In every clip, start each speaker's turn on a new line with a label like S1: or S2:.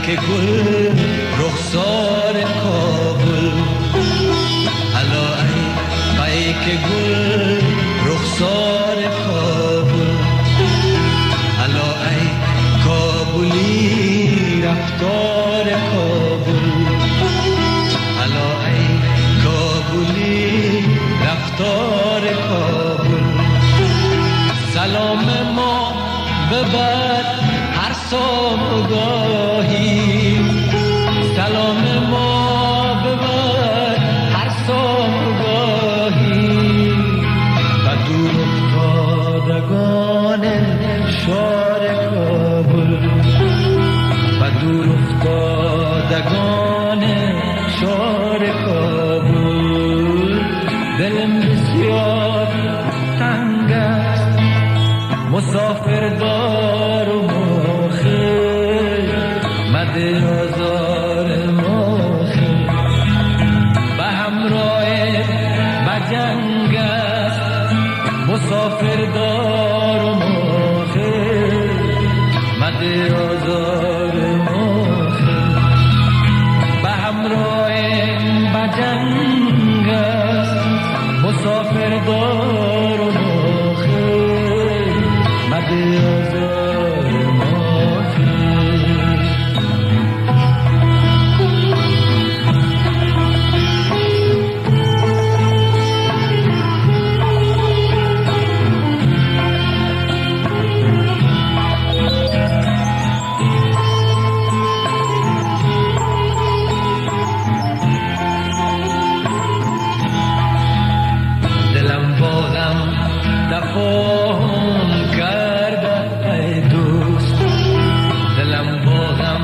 S1: که گل رخسار کابل، الا ای که گل رخسار کابل، الا ای کابلی رفتار کابل، الا ای کابلی رفتار کابل. سلام ما ببر هر صبحگاهی، سلام ما ببر هر صبحگاهی، و دور افتادگان شار کابل، و دور افتادگان شار کابل. دلم بسیار تنگ است، مسافر دار و مخل، مده آزار مخل، به همراه بجنگ است، مسافر دار و مخل، مده آزار مخل، به همراه بجنگ است، مسافر دار و مخل، مده آزار مخل. دفاهم کرده ای دوست، دلم بازم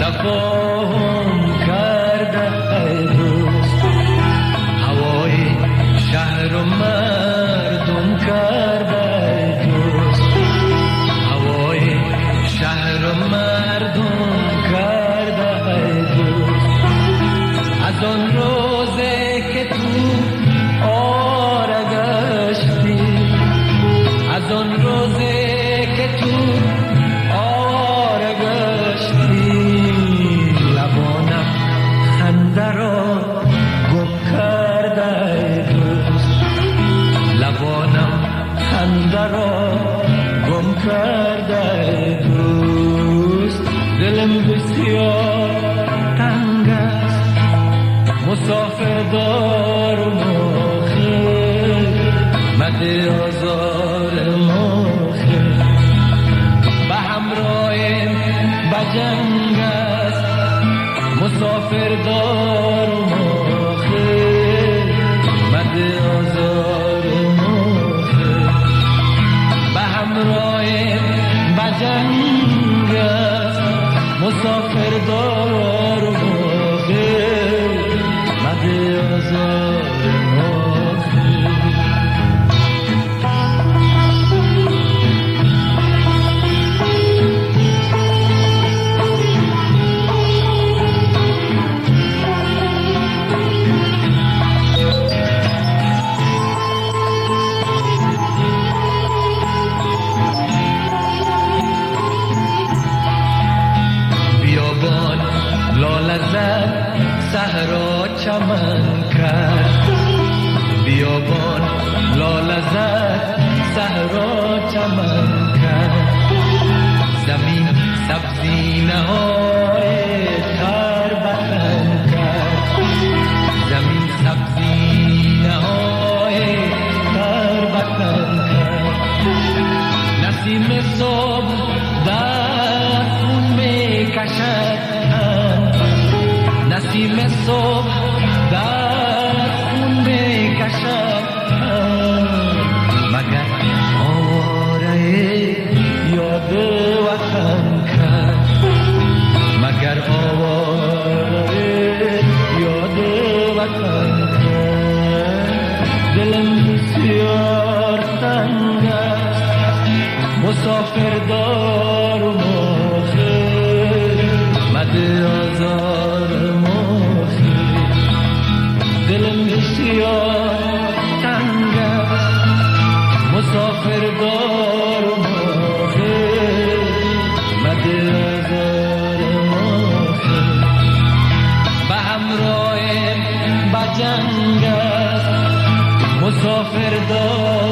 S1: دفاهم کرده ای دوست، هوای شهر و مردم کرده ای دوست، هوای شهر و مردم کرده ای دوست. از آن روزه که تو از آن روزه که تو آواره گشتی، لبانم خنده را گم کرده ای دوست، لبانم خنده را گم کرده ای دوست. دلم بسیار تنگ است، مسافر دار و مخل، مده آزار مخل، به همراه بجنگ است، مسافر دار و مخل، مده آزار مخل، به همراه بجنگ است، مسافر دار و مخل، مده آزار مخل. لاله زد صحرا چمن کرد، بیابان لاله زد صحرا چمن کرد، زمین سبزینه‌های تر بطن کرد، زمین سبزینه‌های تر بطن کرد. نسیم صبح در خون می‌کشد، نسیم صبح در خون می‌کشد، مگر آواره یاد وطن کرد، مگر آواره یاد وطن کرد. دلم بسیار تنگ است، مسافر دارم آخر، مده آزار آخر. دلم بسیار تنگ است، مسافر دارم آخر، مده آزار آخر. به همراه به جنگ است، مسافر دارم